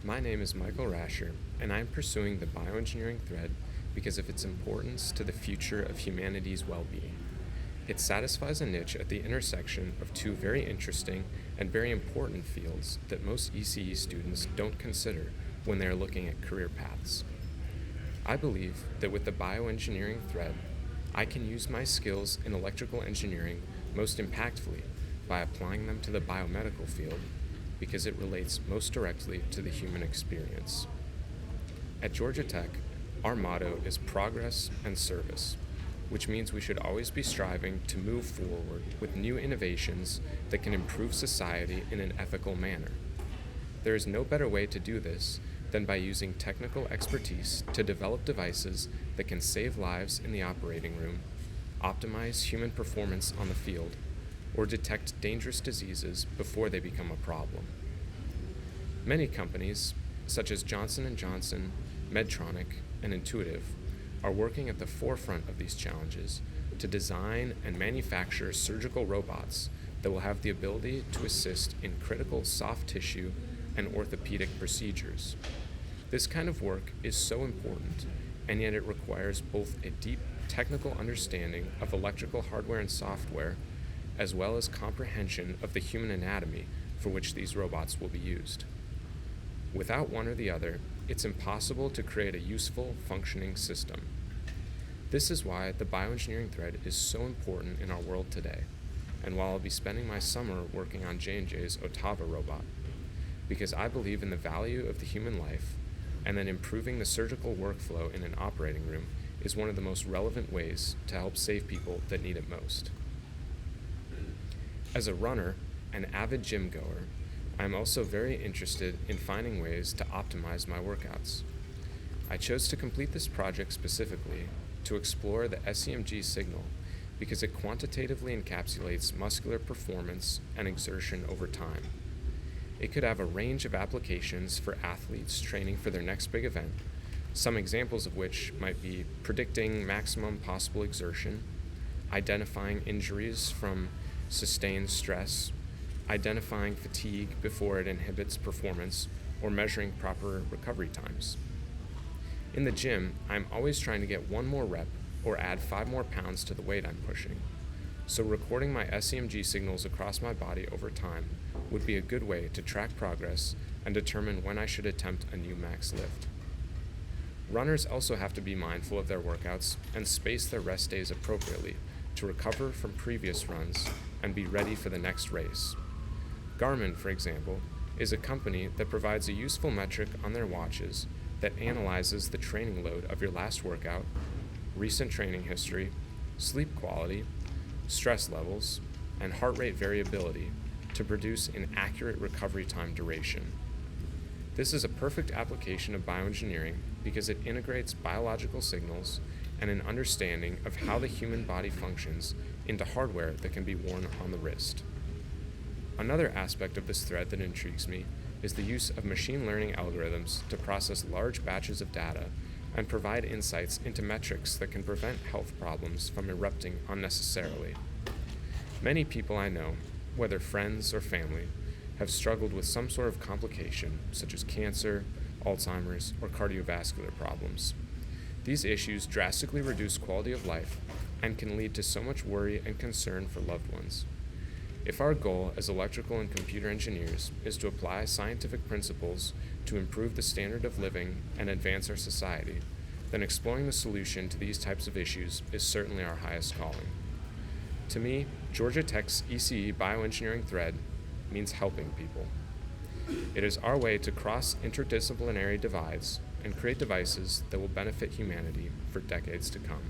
My name is Michael Rascher, and I'm pursuing the bioengineering thread because of its importance to the future of humanity's well-being. It satisfies a niche at the intersection of two very interesting and very important fields that most ECE students don't consider when they are looking at career paths. I believe that with the bioengineering thread, I can use my skills in electrical engineering most impactfully by applying them to the biomedical field because it relates most directly to the human experience. At Georgia Tech, our motto is progress and service, which means we should always be striving to move forward with new innovations that can improve society in an ethical manner. There is no better way to do this than by using technical expertise to develop devices that can save lives in the operating room, optimize human performance on the field, or detect dangerous diseases before they become a problem. Many companies, such as Johnson & Johnson, Medtronic, and Intuitive, are working at the forefront of these challenges to design and manufacture surgical robots that will have the ability to assist in critical soft tissue and orthopedic procedures. This kind of work is so important, and yet it requires both a deep technical understanding of electrical hardware and software, as well as comprehension of the human anatomy for which these robots will be used. Without one or the other, it's impossible to create a useful, functioning system. This is why the bioengineering thread is so important in our world today, and why I'll be spending my summer working on J&J's Otava robot, because I believe in the value of the human life, and that improving the surgical workflow in an operating room is one of the most relevant ways to help save people that need it most. As a runner and avid gym goer, I'm also very interested in finding ways to optimize my workouts. I chose to complete this project specifically to explore the SEMG signal because it quantitatively encapsulates muscular performance and exertion over time. It could have a range of applications for athletes training for their next big event, some examples of which might be predicting maximum possible exertion, identifying injuries from sustained stress, identifying fatigue before it inhibits performance, or measuring proper recovery times. In the gym, I'm always trying to get one more rep or add 5 more pounds to the weight I'm pushing, so recording my SEMG signals across my body over time would be a good way to track progress and determine when I should attempt a new max lift. Runners also have to be mindful of their workouts and space their rest days appropriately to recover from previous runs and be ready for the next race. Garmin, for example, is a company that provides a useful metric on their watches that analyzes the training load of your last workout, recent training history, sleep quality, stress levels, and heart rate variability to produce an accurate recovery time duration. This is a perfect application of bioengineering because it integrates biological signals and an understanding of how the human body functions into hardware that can be worn on the wrist. Another aspect of this thread that intrigues me is the use of machine learning algorithms to process large batches of data and provide insights into metrics that can prevent health problems from erupting unnecessarily. Many people I know, whether friends or family, have struggled with some sort of complication such as cancer, Alzheimer's, or cardiovascular problems. These issues drastically reduce quality of life and can lead to so much worry and concern for loved ones. If our goal as electrical and computer engineers is to apply scientific principles to improve the standard of living and advance our society, then exploring the solution to these types of issues is certainly our highest calling. To me, Georgia Tech's ECE bioengineering thread means helping people. It is our way to cross interdisciplinary divides and create devices that will benefit humanity for decades to come.